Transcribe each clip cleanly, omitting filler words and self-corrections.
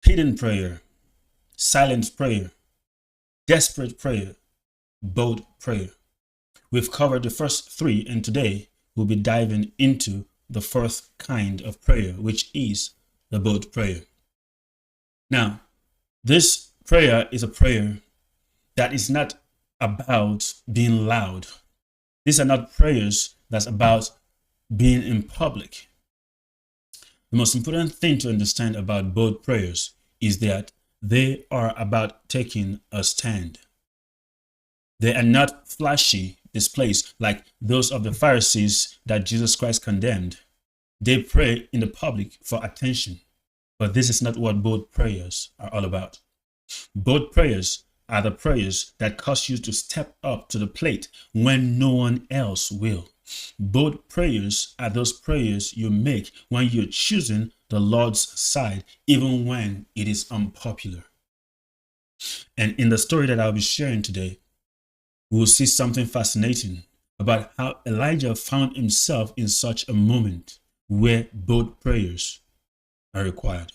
hidden prayer, silent prayer, desperate prayer, bold prayer. We've covered the first three, and today we'll be diving into the fourth kind of prayer, which is the bold prayer. Now, this prayer is a prayer that is not about being loud. These are not prayers that's about being in public. The most important thing to understand about bold prayers is that they are about taking a stand. They are not flashy displays like those of the Pharisees that Jesus Christ condemned. They pray in the public for attention, but this is not what bold prayers are all about. Bold prayers are the prayers that cause you to step up to the plate when no one else will. Bold prayers are those prayers you make when you're choosing the Lord's side, even when it is unpopular. And in the story that I'll be sharing today, we'll see something fascinating about how Elijah found himself in such a moment where bold prayers are required.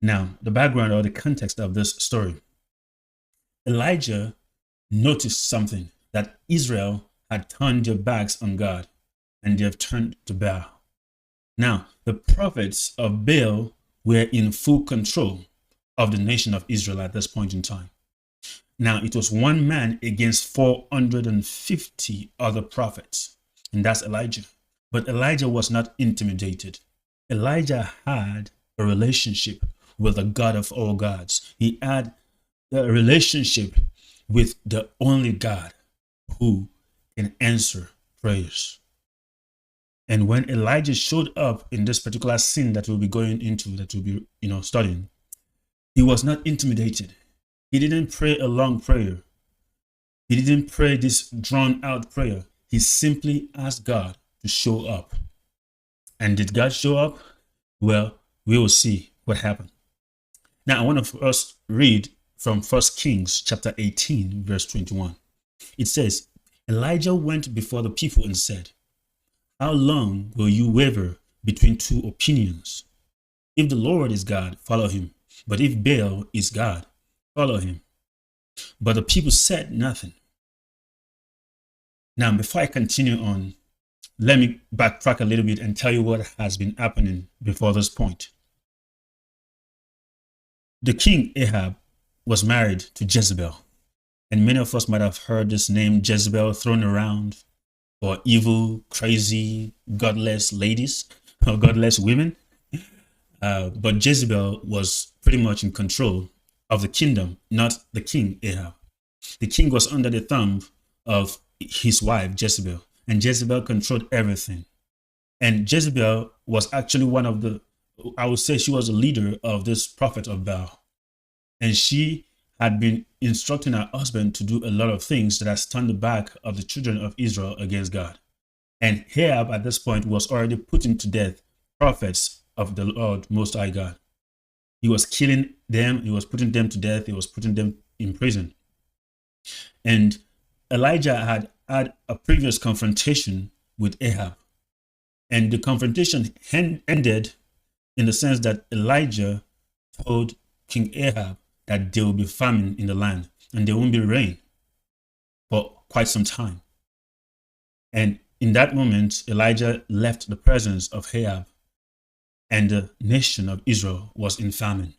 Now, the background or the context of this story. Elijah noticed something, that Israel had turned their backs on God and they have turned to Baal. Now, the prophets of Baal were in full control of the nation of Israel at this point in time. Now, it was one man against 450 other prophets, and that's Elijah. But Elijah was not intimidated. Elijah had a relationship with the God of all gods. He had a relationship with the only God who can answer prayers. And when Elijah showed up in this particular scene that we'll be going into, that we'll be studying, he was not intimidated. He didn't pray a long prayer. He didn't pray this drawn out prayer. He simply asked God to show up. And did God show up? Well, we will see what happened. Now, I want to first read from 1 Kings chapter 18, verse 21. It says, Elijah went before the people and said, "How long will you waver between two opinions? If the Lord is God, follow him. But if Baal is God, follow him." But the people said nothing. Now, before I continue on, let me backtrack a little bit and tell you what has been happening before this point. The king Ahab was married to Jezebel, and many of us might have heard this name Jezebel thrown around for evil, crazy, godless ladies or godless women. But Jezebel was pretty much in control of the kingdom, not the king Ahab. The king was under the thumb of his wife Jezebel, and Jezebel controlled everything. And Jezebel was actually one of the, I would say she was a leader of this prophet of Baal. And she had been instructing her husband to do a lot of things that has turned the back of the children of Israel against God. And Ahab at this point was already putting to death prophets of the Lord Most High God. He was killing them, he was putting them to death, he was putting them in prison. And Elijah had had a previous confrontation with Ahab. And the confrontation ended in the sense that Elijah told King Ahab that there will be famine in the land and there won't be rain for quite some time. And in that moment, Elijah left the presence of Ahab, and the nation of Israel was in famine.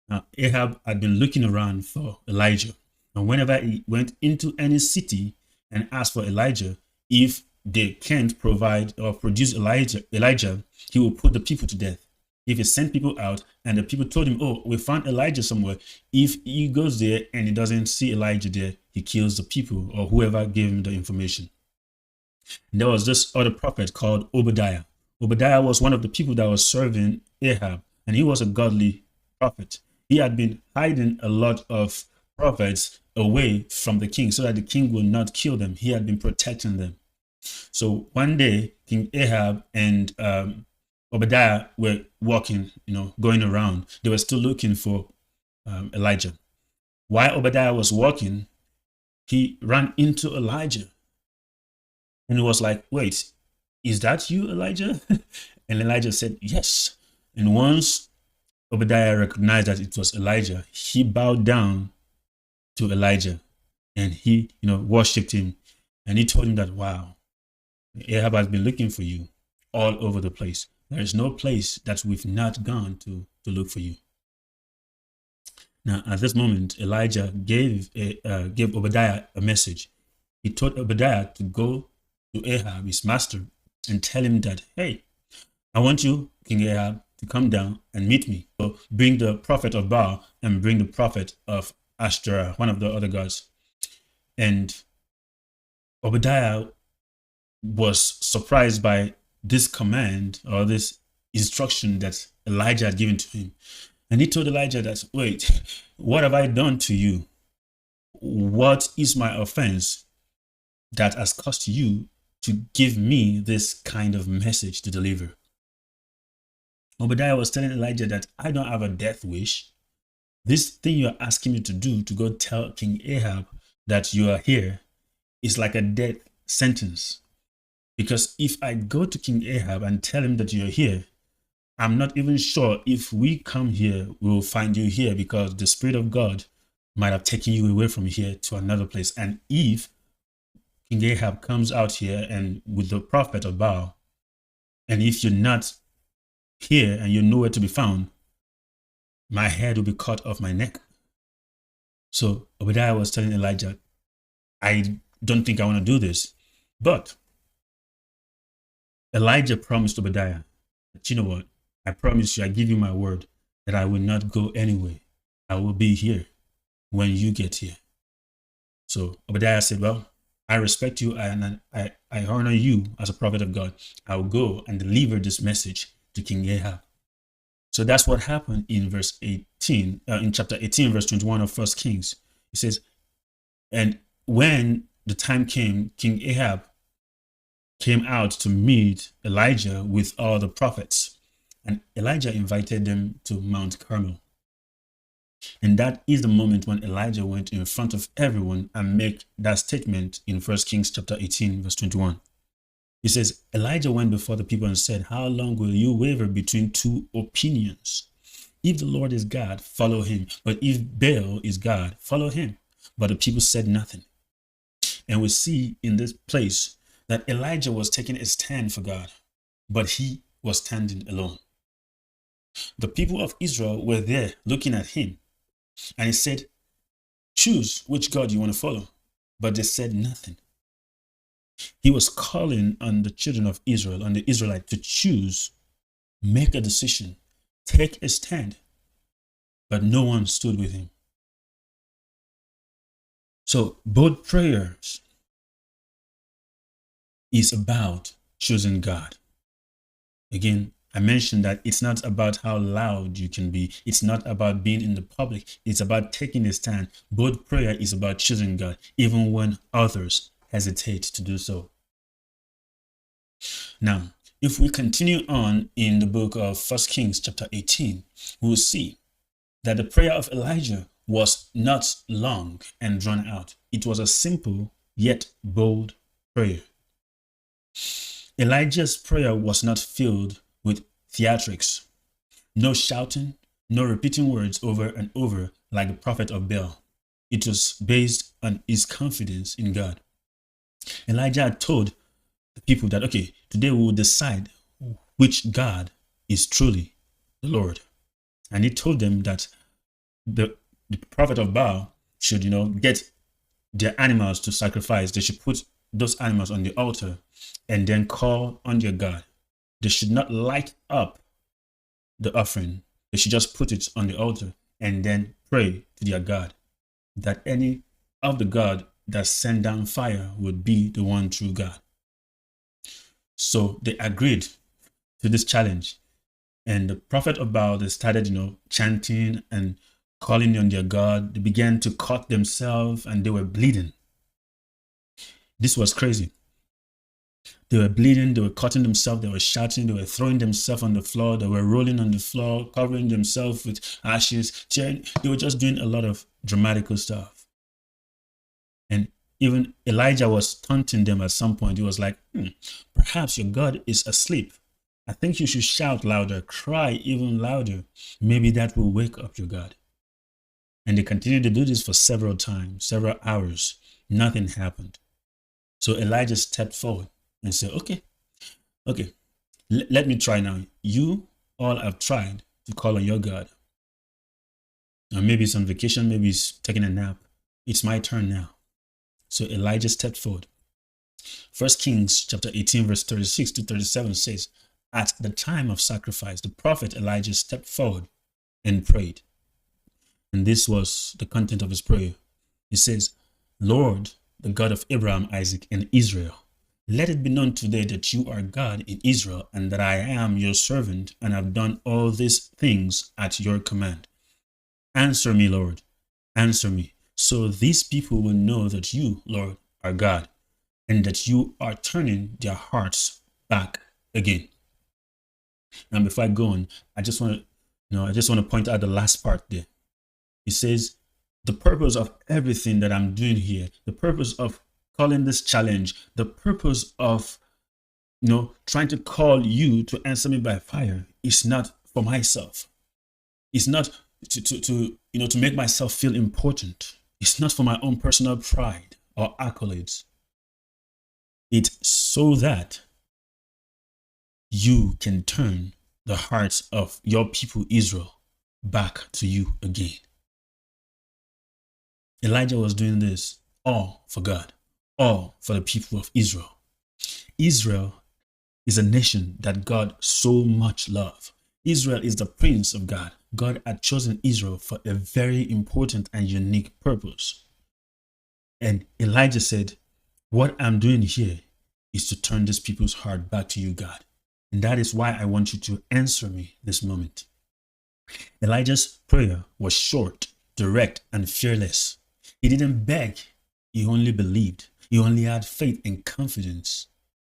Now, Ahab had been looking around for Elijah, and whenever he went into any city and asked for Elijah, if they can't provide or produce Elijah, he will put the people to death. If he sent people out and the people told him, "Oh, we found Elijah somewhere," if he goes there and he doesn't see Elijah there, he kills the people or whoever gave him the information. And there was this other prophet called Obadiah. Obadiah was one of the people that was serving Ahab, and he was a godly prophet. He had been hiding a lot of prophets away from the king so that the king would not kill them. He had been protecting them. So one day, King Ahab and Obadiah were walking, going around. They were still looking for Elijah. While Obadiah was walking, he ran into Elijah. And he was like, "Wait, is that you, Elijah?" And Elijah said, "Yes." And once Obadiah recognized that it was Elijah, he bowed down to Elijah and he, worshipped him. And he told him that, wow, Ahab has been looking for you all over the place. There is no place that we've not gone to look for you. Now, at this moment, Elijah gave Obadiah a message. He told Obadiah to go to Ahab, his master, and tell him that, hey, I want you, King Ahab, to come down and meet me. So bring the prophet of Baal and bring the prophet of Ashtoreth, one of the other gods. And Obadiah was surprised by this command or this instruction that Elijah had given to him. And he told Elijah that, wait, what have I done to you? What is my offense that has caused you to give me this kind of message to deliver? Obadiah was telling Elijah that I don't have a death wish. This thing you're asking me to do, to go tell King Ahab that you are here, is like a death sentence. Because if I go to King Ahab and tell him that you're here, I'm not even sure if we come here, we will find you here, because the Spirit of God might have taken you away from here to another place. And if King Ahab comes out here and with the prophet of Baal, and if you're not here and you're nowhere to be found, my head will be cut off my neck. So Obadiah was telling Elijah, I don't think I want to do this. But Elijah promised Obadiah that, you know what? I promise you, I give you my word that I will not go anywhere. I will be here when you get here. So Obadiah said, well, I respect you and I honor you as a prophet of God. I will go and deliver this message to King Ahab. So that's what happened in verse 18, in chapter 18, verse 21 of 1 Kings. It says, and when the time came, King Ahab came out to meet Elijah with all the prophets. And Elijah invited them to Mount Carmel. And that is the moment when Elijah went in front of everyone and made that statement in 1 Kings chapter 18, verse 21. He says, Elijah went before the people and said, how long will you waver between two opinions? If the Lord is God, follow him. But if Baal is God, follow him. But the people said nothing. And we see in this place that Elijah was taking a stand for God, but he was standing alone. The people of Israel were there looking at him, and he said, choose which God you want to follow. But they said nothing. He was calling on the children of Israel, on the Israelites, to choose, make a decision, take a stand. But no one stood with him. So both prayers is about choosing God. Again, I mentioned that it's not about how loud you can be. It's not about being in the public. It's about taking a stand. Both prayer is about choosing God, even when others hesitate to do so. Now, if we continue on in the book of 1 Kings chapter 18, we will see that the prayer of Elijah was not long and drawn out. It was a simple yet bold prayer. Elijah's prayer was not filled with theatrics, no shouting, no repeating words over and over like the prophet of Baal. It was based on his confidence in God. Elijah had told the people that, okay, today we will decide which God is truly the Lord. And he told them that the prophet of Baal should, get their animals to sacrifice. They should put those animals on the altar and then call on their God. They should not light up the offering. They should just put it on the altar and then pray to their God that any of the God that sent down fire would be the one true God. So they agreed to this challenge. And the prophet of Baal, they started, chanting and calling on their God. They began to cut themselves and they were bleeding. This was crazy. They were bleeding, they were cutting themselves, they were shouting, they were throwing themselves on the floor, they were rolling on the floor, covering themselves with ashes, tearing. They were just doing a lot of dramatical stuff. And even Elijah was taunting them at some point. He was like, perhaps your God is asleep. I think you should shout louder, cry even louder. Maybe that will wake up your God. And they continued to do this for several times, several hours. Nothing happened. So Elijah stepped forward and said, okay, let me try now. You all have tried to call on your God. Now maybe it's on vacation, maybe he's taking a nap. It's my turn now. So Elijah stepped forward. 1 Kings chapter 18, verse 36 to 37 says, at the time of sacrifice, the prophet Elijah stepped forward and prayed. And this was the content of his prayer. He says, Lord, the God of Abraham, Isaac, and Israel, let it be known today that you are God in Israel, and that I am your servant, and have done all these things at your command. Answer me, Lord, answer me, so these people will know that you, Lord, are God, and that you are turning their hearts back again. Now, before I go on, I just want to point out the last part there. He says, the purpose of everything that I'm doing here, the purpose of calling this challenge, the purpose of, trying to call you to answer me by fire is not for myself. It's not to make myself feel important. It's not for my own personal pride or accolades. It's so that you can turn the hearts of your people Israel back to you again. Elijah was doing this all for God, all for the people of Israel. Israel is a nation that God so much loved. Israel is the prince of God. God had chosen Israel for a very important and unique purpose. And Elijah said, what I'm doing here is to turn this people's heart back to you, God. And that is why I want you to answer me this moment. Elijah's prayer was short, direct, and fearless. He didn't beg. He only believed. He only had faith and confidence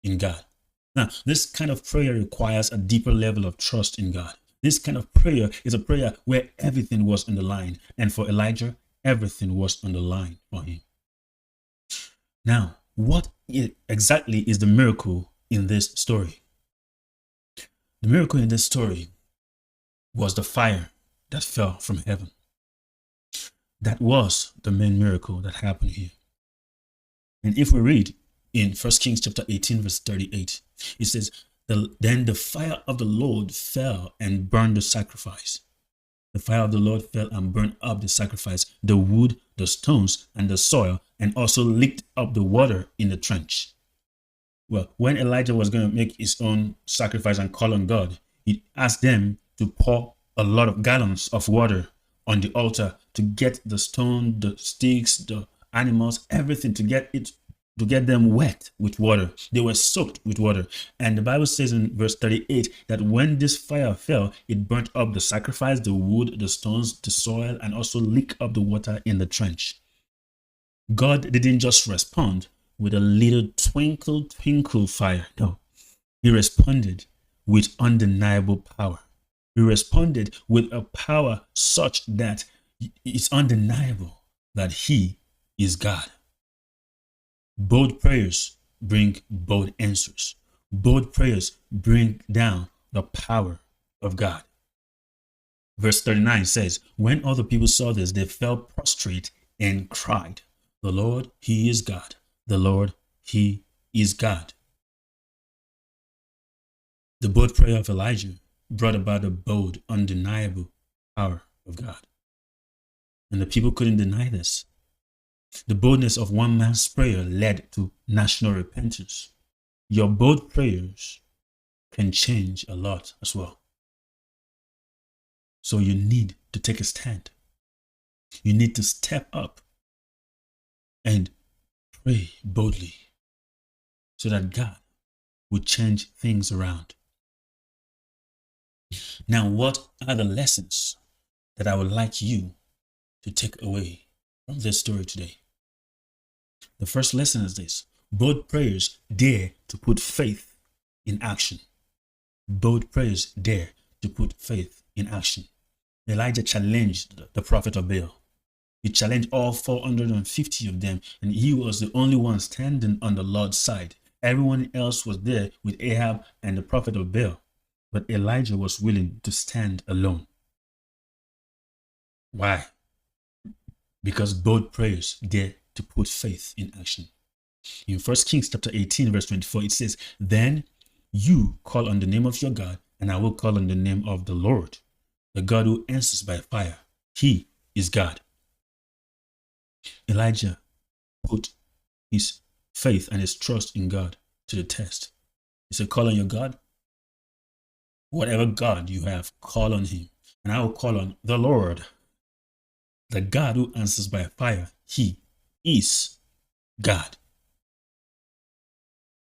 in God. Now, this kind of prayer requires a deeper level of trust in God. This kind of prayer is a prayer where everything was on the line. And for Elijah, everything was on the line for him. Now, what exactly is the miracle in this story? The miracle in this story was the fire that fell from heaven. That was the main miracle that happened here. And if we read in 1 Kings chapter 18, verse 38, it says, then the fire of the Lord fell and burned the sacrifice. The fire of the Lord fell and burned up the sacrifice, the wood, the stones, and the soil, and also licked up the water in the trench. Well, when Elijah was going to make his own sacrifice and call on God, he asked them to pour a lot of gallons of water on the altar to get the stone, the sticks, the animals, everything, to get them wet with water. They were soaked with water. And the Bible says in verse 38 that when this fire fell, it burnt up the sacrifice, the wood, the stones, the soil, and also licked up the water in the trench. God didn't just respond with a little twinkle fire. No, he responded with undeniable power. He responded with a power such that it's undeniable that he is God. Bold prayers bring bold answers. Bold prayers bring down the power of God. Verse 39 says, when all the people saw this, they fell prostrate and cried, the Lord, he is God. The Lord, he is God. The bold prayer of Elijah brought about the bold, undeniable power of God. And the people couldn't deny this. The boldness of one man's prayer led to national repentance. Your bold prayers can change a lot as well. So you need to take a stand. You need to step up and pray boldly so that God will change things around. Now, what are the lessons that I would like you to take away from this story today? The first lesson is this: bold prayers dare to put faith in action. Bold prayers dare to put faith in action. Elijah challenged the prophet of Baal. He challenged all 450 of them, and he was the only one standing on the Lord's side. Everyone else was there with Ahab and the prophet of Baal. But Elijah was willing to stand alone. Why? Because bold prayers dare to put faith in action. In 1 Kings chapter 18, verse 24, it says, "Then you call on the name of your God, and I will call on the name of the Lord, the God who answers by fire. He is God." Elijah put his faith and his trust in God to the test. He said, "Call on your God. Whatever God you have, call on him. And I will call on the Lord, the God who answers by fire. He is God."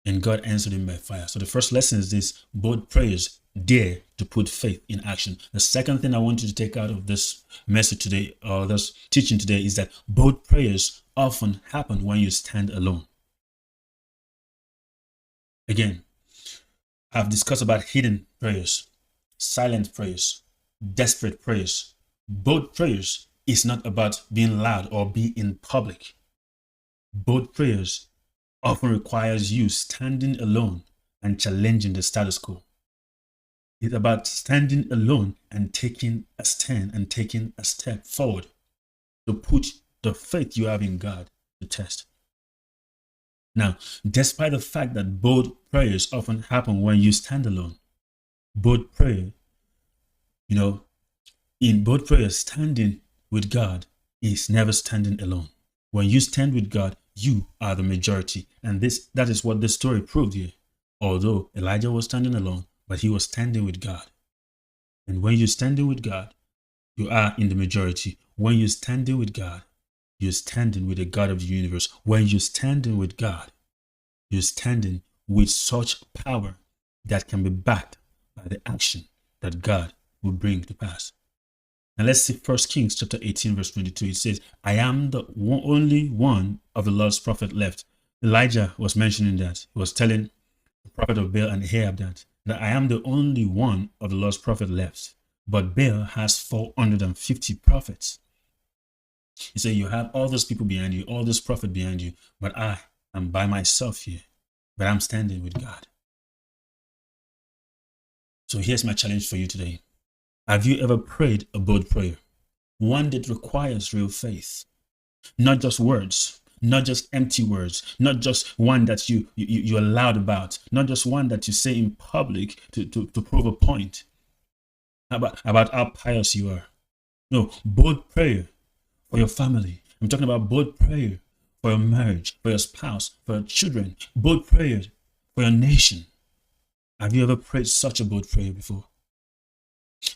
And God answered him by fire. So the first lesson is this: bold prayers dare to put faith in action. The second thing I want you to take out of this message today, or this teaching today, is that bold prayers often happen when you stand alone. Again, I've discussed about hidden prayers, silent prayers, desperate prayers. Bold prayers is not about being loud or be in public. Bold prayers often requires you standing alone and challenging the status quo. It's about standing alone and taking a stand and taking a step forward to put the faith you have in God to test. Now, despite the fact that bold prayers often happen when you stand alone, bold prayer, in bold prayer, standing with God is never standing alone. When you stand with God, you are the majority. And that is what this story proved here. Although Elijah was standing alone, but he was standing with God. And when you're standing with God, you are in the majority. When you're standing with God, you're standing with the God of the universe. When you're standing with God, you're standing with such power that can be backed by the action that God will bring to pass. Now let's see 1 Kings chapter 18, verse 22. It says, "I am the only one of the Lord's prophet left." Elijah was mentioning that. He was telling the prophet of Baal and Ahab that I am the only one of the Lord's prophet left. But Baal has 450 prophets. He said, "You have all those people behind you, all this prophet behind you, but I am by myself here, but I'm standing with God." So here's my challenge for you today. Have you ever prayed a bold prayer? One that requires real faith. Not just words, not just empty words, not just one that you're loud about, not just one that you say in public to prove a point about how pious you are. No, bold prayer for your family. I'm talking about bold prayer for your marriage, for your spouse, for your children, bold prayer for your nation. Have you ever prayed such a bold prayer before?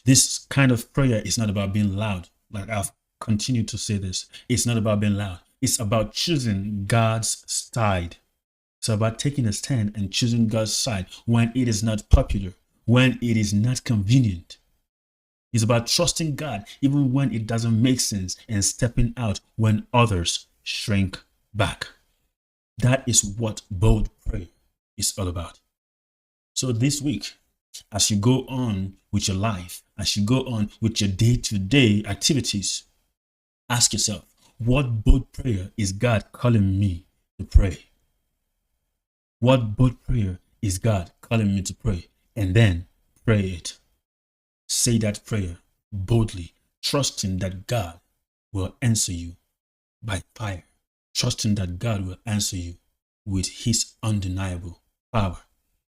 This kind of prayer is not about being loud. Like I've continued to say this. It's not about being loud. It's about choosing God's side. It's about taking a stand and choosing God's side when it is not popular, when it is not convenient. It's about trusting God even when it doesn't make sense and stepping out when others shrink back. That is what bold prayer is all about. So this week, as you go on with your life, as you go on with your day-to-day activities, ask yourself, what bold prayer is God calling me to pray? What bold prayer is God calling me to pray? And then pray it. Say that prayer boldly, trusting that God will answer you by fire, trusting that God will answer you with his undeniable power.